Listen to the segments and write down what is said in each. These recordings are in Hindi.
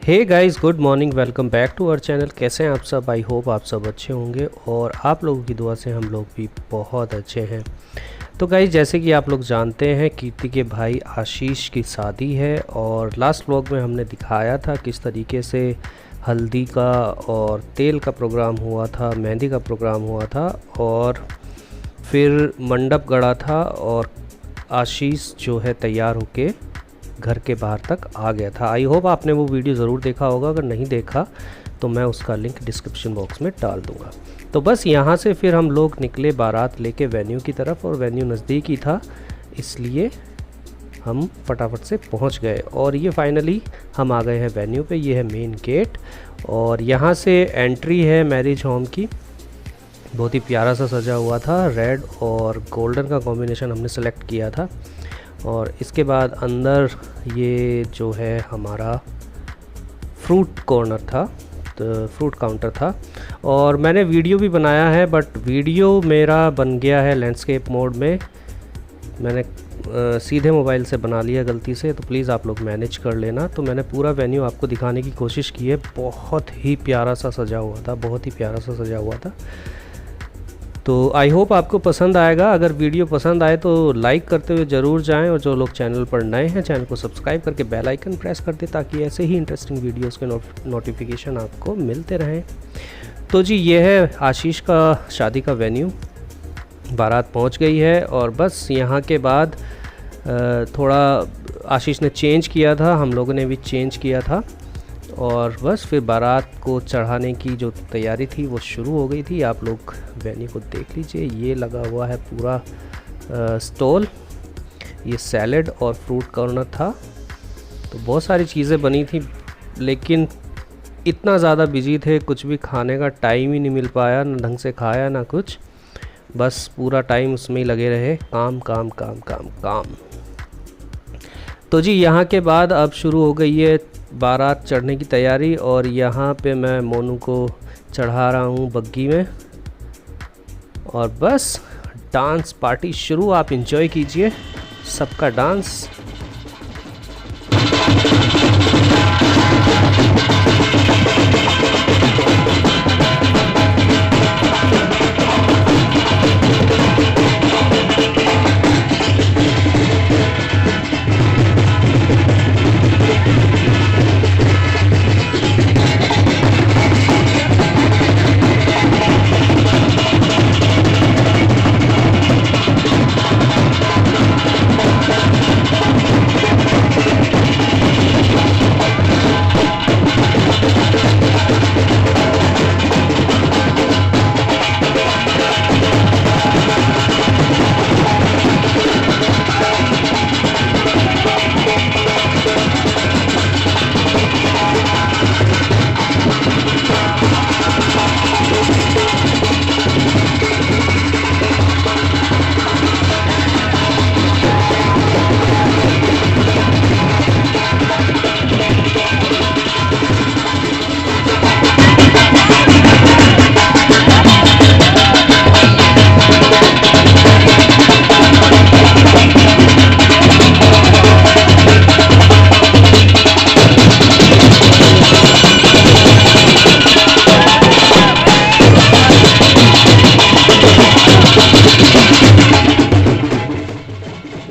Hey guys, good morning, welcome back to our channel. कैसे हैं आप सब? आई होप आप सब अच्छे होंगे और आप लोगों की दुआ से हम लोग भी बहुत अच्छे हैं। तो गाइस, जैसे कि आप लोग जानते हैं, कीर्ति के भाई आशीष की शादी है और लास्ट व्लॉग में हमने दिखाया था किस तरीके से हल्दी का और तेल का प्रोग्राम हुआ था, मेहंदी का प्रोग्राम हुआ था और फिर मंडप गड़ा था और आशीष जो है तैयार होके घर के बाहर तक आ गया था। आई होप आपने वो वीडियो ज़रूर देखा होगा। अगर नहीं देखा तो मैं उसका लिंक डिस्क्रिप्शन बॉक्स में डाल दूँगा। तो बस यहाँ से फिर हम लोग निकले बारात लेके वेन्यू की तरफ और वेन्यू नज़दीक ही था, इसलिए हम फटाफट से पहुँच गए और ये फाइनली हम आ गए हैं वेन्यू पे। ये है मेन गेट और यहाँ से एंट्री है मैरिज होम की। बहुत ही प्यारा सा सजा हुआ था, रेड और गोल्डन का कॉम्बिनेशन हमने सेलेक्ट किया था। और इसके बाद अंदर ये जो है हमारा फ्रूट कॉर्नर था, तो फ्रूट काउंटर था और मैंने वीडियो भी बनाया है, बट वीडियो मेरा बन गया है लैंडस्केप मोड में। मैंने सीधे मोबाइल से बना लिया गलती से, तो प्लीज़ आप लोग मैनेज कर लेना। तो मैंने पूरा वेन्यू आपको दिखाने की कोशिश की है। बहुत ही प्यारा सा सजा हुआ था, बहुत ही प्यारा सा सजा हुआ था। तो आई होप आपको पसंद आएगा। अगर वीडियो पसंद आए तो लाइक करते हुए ज़रूर जाएं और जो लोग चैनल पर नए हैं चैनल को सब्सक्राइब करके बेल आइकन प्रेस कर दें ताकि ऐसे ही इंटरेस्टिंग वीडियोस के नोटिफिकेशन आपको मिलते रहें। तो जी, ये है आशीष का शादी का वेन्यू। बारात पहुंच गई है और बस यहाँ के बाद थोड़ा आशीष ने चेंज किया था, हम लोगों ने भी चेंज किया था और बस फिर बारात को चढ़ाने की जो तैयारी थी वो शुरू हो गई थी। आप लोग वेन्यू को देख लीजिए, ये लगा हुआ है पूरा स्टॉल। ये सैलेड और फ्रूट कॉर्नर था, तो बहुत सारी चीज़ें बनी थी, लेकिन इतना ज़्यादा बिजी थे, कुछ भी खाने का टाइम ही नहीं मिल पाया, ना ढंग से खाया ना कुछ। बस पूरा टाइम उसमें ही लगे रहे, काम काम काम काम काम। तो जी, यहाँ के बाद अब शुरू हो गई है बारात चढ़ने की तैयारी और यहाँ पे मैं मोनू को चढ़ा रहा हूँ बग्गी में और बस डांस पार्टी शुरू। आप एंजॉय कीजिए सबका डांस।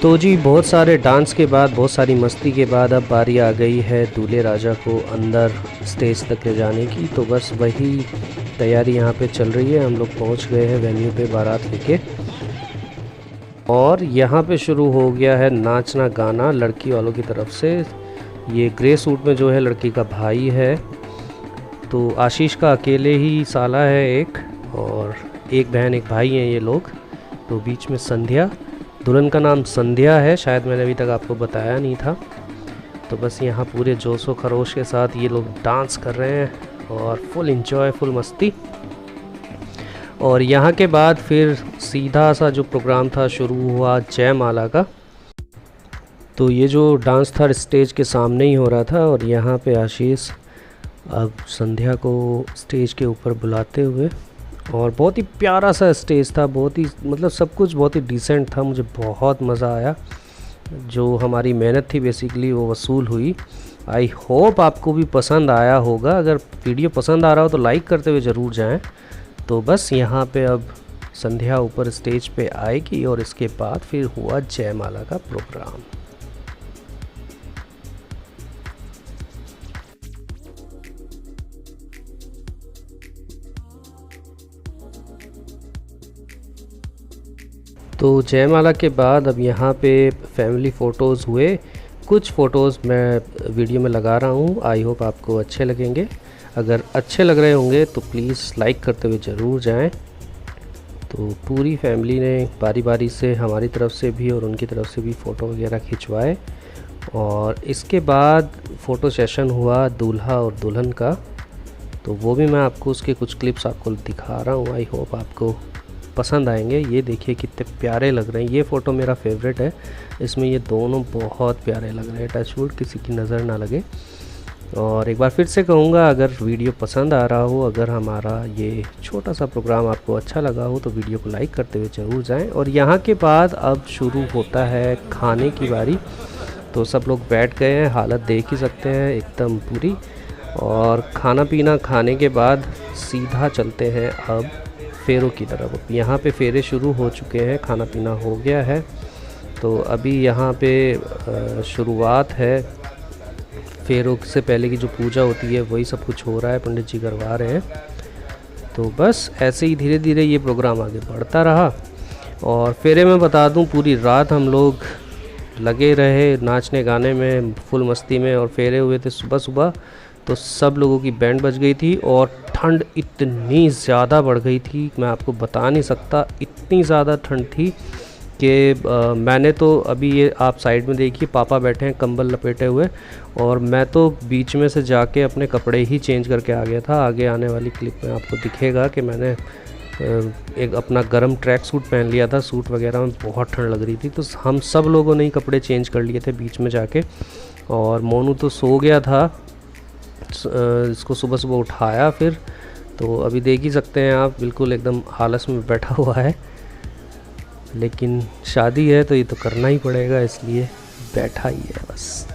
तो जी, बहुत सारे डांस के बाद, बहुत सारी मस्ती के बाद अब बारी आ गई है दूल्हे राजा को अंदर स्टेज तक ले जाने की। तो बस वही तैयारी यहाँ पे चल रही है। हम लोग पहुँच गए हैं वेन्यू पे बारात लेके और यहाँ पे शुरू हो गया है नाचना गाना लड़की वालों की तरफ से। ये ग्रे सूट में जो है लड़की का भाई है, तो आशीष का अकेले ही साला है एक, और एक बहन एक भाई हैं ये लोग। तो बीच में संध्या, दुल्हन का नाम संध्या है, शायद मैंने अभी तक आपको बताया नहीं था। तो बस यहाँ पूरे जोशो खरोश के साथ ये लोग डांस कर रहे हैं और फुल इंजॉय, फुल मस्ती। और यहाँ के बाद फिर सीधा सा जो प्रोग्राम था शुरू हुआ जयमाला का। तो ये जो डांस था स्टेज के सामने ही हो रहा था और यहाँ पे आशीष अब संध्या को स्टेज के ऊपर बुलाते हुए, और बहुत ही प्यारा सा स्टेज था, बहुत ही मतलब सब कुछ बहुत ही डिसेंट था। मुझे बहुत मज़ा आया। जो हमारी मेहनत थी बेसिकली वो वसूल हुई आई होप आपको भी पसंद आया होगा। अगर वीडियो पसंद आ रहा हो तो लाइक करते हुए ज़रूर जाएं। तो बस यहाँ पे अब संध्या ऊपर स्टेज पे आएगी और इसके बाद फिर हुआ जयमाला का प्रोग्राम। तो जयमाला के बाद अब यहाँ पे फैमिली फ़ोटोज़ हुए। कुछ फ़ोटोज़ मैं वीडियो में लगा रहा हूँ, आई होप आपको अच्छे लगेंगे। अगर अच्छे लग रहे होंगे तो प्लीज़ लाइक करते हुए ज़रूर जाएं। तो पूरी फैमिली ने बारी बारी से हमारी तरफ से भी और उनकी तरफ से भी फ़ोटो वगैरह खिंचवाए और इसके बाद फ़ोटो सेशन हुआ दूल्हा और दुल्हन का। तो वो भी मैं आपको उसके कुछ क्लिप्स आपको दिखा रहा हूँ, आई होप आपको पसंद आएंगे। ये देखिए कितने प्यारे लग रहे हैं। ये फ़ोटो मेरा फेवरेट है, इसमें ये दोनों बहुत प्यारे लग रहे हैं। टचवुड किसी की नज़र ना लगे। और एक बार फिर से कहूँगा, अगर वीडियो पसंद आ रहा हो, अगर हमारा ये छोटा सा प्रोग्राम आपको अच्छा लगा हो तो वीडियो को लाइक करते हुए ज़रूर जाएं। और यहाँ के बाद अब शुरू होता है खाने की बारी। तो सब लोग बैठ गए हैं, हालत देख ही सकते हैं एकदम पूरी। और खाना पीना खाने के बाद सीधा चलते हैं अब फेरों की तरफ। यहाँ पे फेरे शुरू हो चुके हैं, खाना पीना हो गया है। तो अभी यहाँ पे शुरुआत है। फेरों से पहले की जो पूजा होती है वही सब कुछ हो रहा है, पंडित जी करवा रहे हैं। तो बस ऐसे ही धीरे धीरे ये प्रोग्राम आगे बढ़ता रहा। और फेरे में बता दूं, पूरी रात हम लोग लगे रहे नाचने गाने में, फुल मस्ती में। और फेरे हुए थे सुबह सुबह, तो सब लोगों की बैंड बज गई थी। और ठंड इतनी ज़्यादा बढ़ गई थी, मैं आपको बता नहीं सकता। इतनी ज़्यादा ठंड थी कि मैंने तो अभी ये आप साइड में देखिए, पापा बैठे हैं कंबल लपेटे हुए, और मैं तो बीच में से जाके अपने कपड़े ही चेंज करके आ गया था। आगे आने वाली क्लिप में आपको दिखेगा कि मैंने एक अपना गर्म ट्रैक सूट पहन लिया था। सूट वगैरह में बहुत ठंड लग रही थी, तो हम सब लोगों ने ही कपड़े चेंज कर लिए थे बीच में जाके। और मोनू तो सो गया था, इसको सुबह सुबह उठाया फिर। तो अभी देख ही सकते हैं आप, बिल्कुल एकदम आलस में बैठा हुआ है। लेकिन शादी है तो ये तो करना ही पड़ेगा, इसलिए बैठा ही है बस।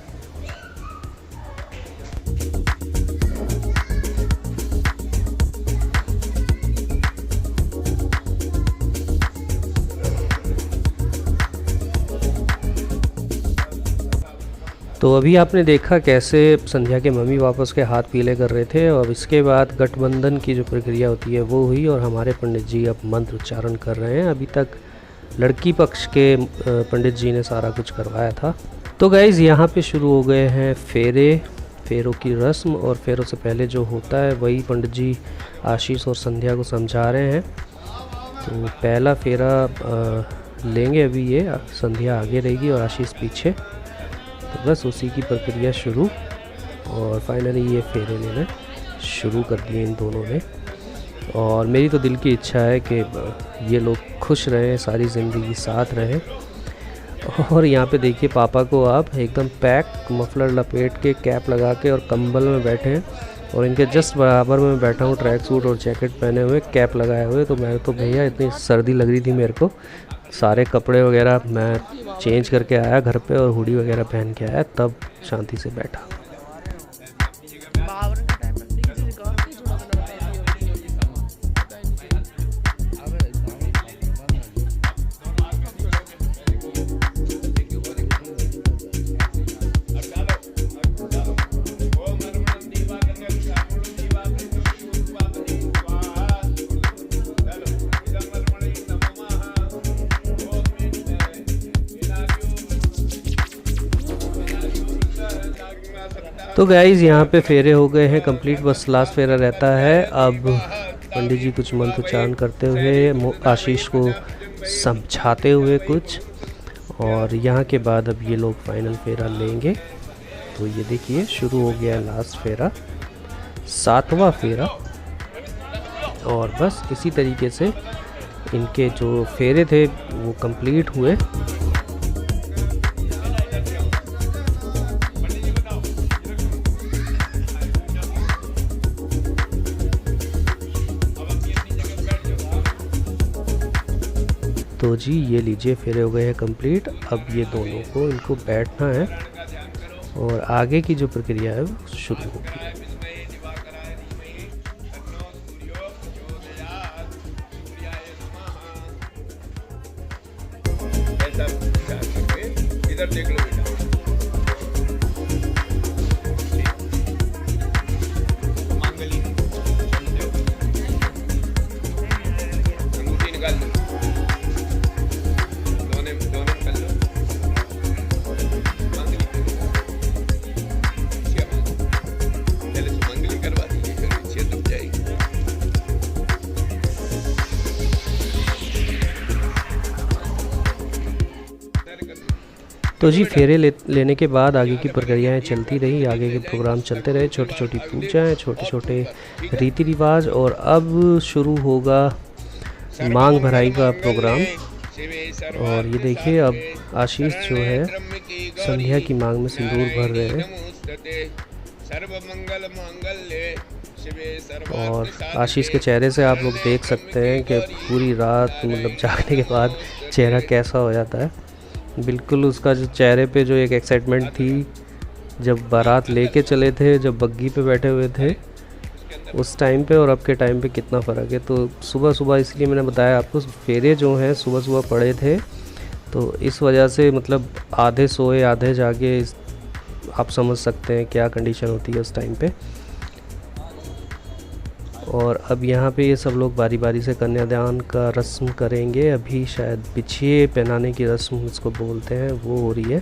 तो अभी आपने देखा कैसे संध्या के मम्मी पापा उसके हाथ पीले कर रहे थे। और इसके बाद गठबंधन की जो प्रक्रिया होती है वो हुई, और हमारे पंडित जी अब मंत्र उच्चारण कर रहे हैं। अभी तक लड़की पक्ष के पंडित जी ने सारा कुछ करवाया था। तो गाइज़ यहाँ पे शुरू हो गए हैं फेरे, फेरों की रस्म। और फेरों से पहले जो होता है वही पंडित जी आशीष और संध्या को समझा रहे हैं। तो पहला फेरा लेंगे अभी ये, संध्या आगे रहेगी और आशीष पीछे। तो बस उसी की प्रक्रिया शुरू, और फाइनली ये फेरे लेना शुरू कर दिए इन दोनों ने। और मेरी तो दिल की इच्छा है कि ये लोग खुश रहें, सारी ज़िंदगी साथ रहें। और यहाँ पे देखिए पापा को आप एकदम पैक, मफलर लपेट के, कैप लगा के और कंबल में बैठे हैं। और इनके जस्ट बराबर में बैठा हूँ, ट्रैक सूट और जैकेट पहने हुए, कैप लगाए हुए। तो मैं तो भैया इतनी सर्दी लग रही थी मेरे को, सारे कपड़े वगैरह मैं चेंज करके आया घर पे और हुडी वगैरह पहन के आया, तब शांति से बैठा। तो गाइज़ यहाँ पे फेरे हो गए हैं कंप्लीट, बस लास्ट फेरा रहता है। अब पंडित जी कुछ मंत्र उच्चारण करते हुए, आशीष को समझाते हुए कुछ, और यहाँ के बाद अब ये लोग फाइनल फेरा लेंगे। तो ये देखिए शुरू हो गया लास्ट फेरा, 7वां फेरा। और बस इसी तरीके से इनके जो फेरे थे वो कंप्लीट हुए। तो जी ये लीजिए फेरे हो गए हैं कंप्लीट। अब ये दोनों को, इनको बैठना है और आगे की जो प्रक्रिया है वो शुरू होगी। इधर देख लो बेटा, मांगली अंगूठी निकाल लो, दोनों निकाल लो, मांगली पहले तो मांगली करवा दीजिए, फिर पीछे दुख जाएगी। तो जी फेरे लेने के बाद आगे की प्रक्रियाएं चलती रही, आगे के प्रोग्राम चलते रहे, छोटी छोटी पूजाएं, छोटे छोटे रीति रिवाज। और अब शुरू होगा मांग भराई का प्रोग्राम। और ये देखिए अब आशीष जो है संध्या की मांग में सिंदूर भर रहे हैं। और आशीष के चेहरे से आप लोग देख सकते हैं कि पूरी रात मतलब जागने के बाद चेहरा कैसा हो जाता है। बिल्कुल उसका जो चेहरे पे जो एक एक्साइटमेंट थी जब बारात लेके चले थे, जब बग्गी पे बैठे हुए थे उस टाइम पे और अब के टाइम पे कितना फ़र्क है। तो सुबह सुबह इसलिए मैंने बताया आपको, फेरे जो हैं सुबह सुबह पड़े थे, तो इस वजह से मतलब आधे सोए आधे जागे, आप समझ सकते हैं क्या कंडीशन होती है उस टाइम पे। और अब यहाँ पे ये सब लोग बारी बारी से कन्यादान का रस्म करेंगे। अभी शायद बिछिए पहनाने की रस्म इसको बोलते हैं, वो हो रही है।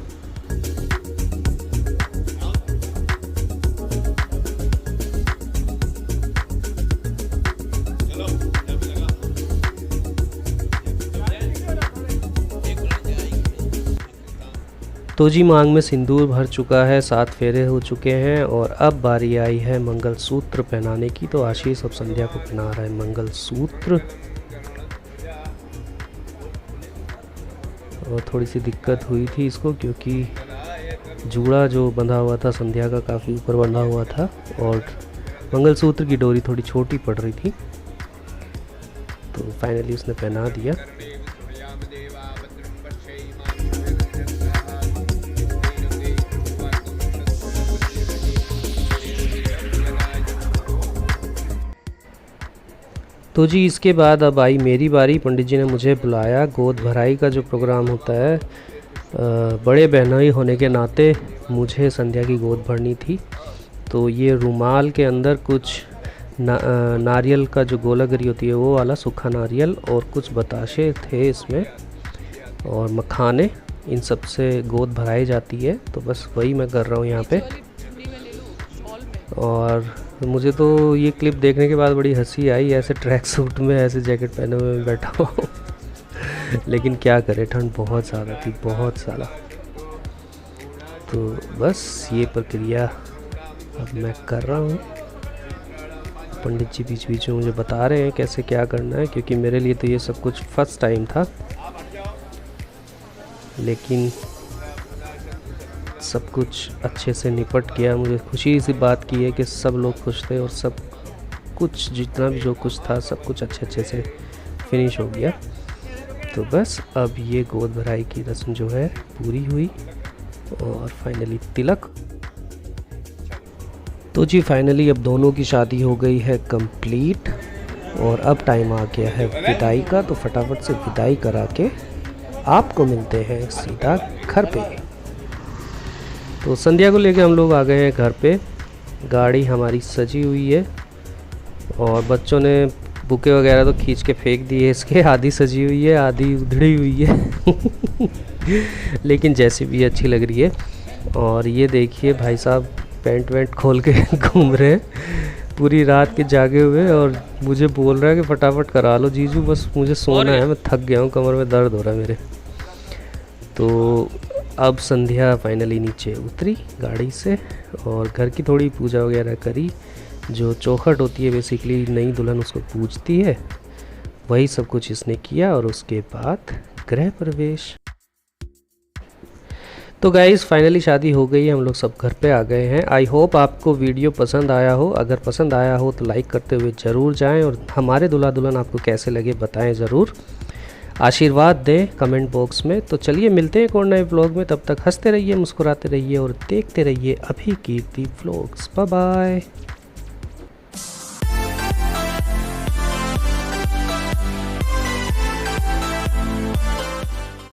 तो जी मांग में सिंदूर भर चुका है, 7 फेरे हो चुके हैं और अब बारी आई है मंगलसूत्र पहनाने की। तो आशीष अब संध्या को पहना रहा है मंगलसूत्र। और थोड़ी सी दिक्कत हुई थी इसको क्योंकि जूड़ा जो बंधा हुआ था संध्या का काफ़ी ऊपर बंधा हुआ था और मंगलसूत्र की डोरी थोड़ी छोटी पड़ रही थी। तो फाइनली उसने पहना दिया। तो जी इसके बाद अब आई मेरी बारी। पंडित जी ने मुझे बुलाया। गोद भराई का जो प्रोग्राम होता है, बड़े बहनोई होने के नाते मुझे संध्या की गोद भरनी थी। तो ये रुमाल के अंदर कुछ नारियल का जो गोलागरी होती है वो वाला सूखा नारियल और कुछ बताशे थे इसमें और मखाने, इन सब से गोद भराई जाती है। तो बस वही मैं कर रहा हूँ यहाँ पे। और मुझे तो ये क्लिप देखने के बाद बड़ी हंसी आई, ऐसे ट्रैक सूट में ऐसे जैकेट पहने हुए मैं बैठा हुआ लेकिन क्या करें, ठंड बहुत ज़्यादा थी, बहुत ज़्यादा। तो बस ये प्रक्रिया अब मैं कर रहा हूँ। पंडित जी बीच बीच में मुझे बता रहे हैं कैसे क्या करना है, क्योंकि मेरे लिए तो ये सब कुछ फर्स्ट टाइम था। लेकिन सब कुछ अच्छे से निपट गया। मुझे खुशी इसी बात की है कि सब लोग खुश थे और सब कुछ जितना भी जो कुछ था सब कुछ अच्छे से फिनिश हो गया। तो बस अब ये गोद भराई की रस्म जो है पूरी हुई और फाइनली तिलक। तो जी फाइनली अब दोनों की शादी हो गई है कंप्लीट और अब टाइम आ गया है विदाई का। तो फटाफट से विदाई करा के आपको मिलते हैं सीधा घर पे। तो संध्या को लेके हम लोग आ गए हैं घर पे। गाड़ी हमारी सजी हुई है और बच्चों ने बुके वगैरह तो खींच के फेंक दिए इसके। आधी सजी हुई है, आधी उधड़ी हुई है लेकिन जैसी भी अच्छी लग रही है। और ये देखिए भाई साहब पैंट वैंट खोल के घूम रहे हैं पूरी रात के जागे हुए और मुझे बोल रहा है कि फटाफट करा लो जीजू, बस मुझे सोना है, मैं थक गया हूँ, कमर में दर्द हो रहा है मेरे। तो अब संध्या फाइनली नीचे उतरी गाड़ी से और घर की थोड़ी पूजा वगैरह करी। जो चौखट होती है बेसिकली नई दुल्हन उसको पूजती है, वही सब कुछ इसने किया और उसके बाद गृह प्रवेश। तो गाइज़ फाइनली शादी हो गई है, हम लोग सब घर पे आ गए हैं। आई होप आपको वीडियो पसंद आया हो। अगर पसंद आया हो तो लाइक करते हुए ज़रूर जाएं और हमारे दूल्हा दुल्हन आपको कैसे लगे बताएं ज़रूर। आशीर्वाद दें कमेंट बॉक्स में। तो चलिए मिलते हैं एक और नए व्लॉग में, तब तक हंसते रहिए, मुस्कुराते रहिए और देखते रहिए अभी कीर्ति व्लॉग्स। Bye bye.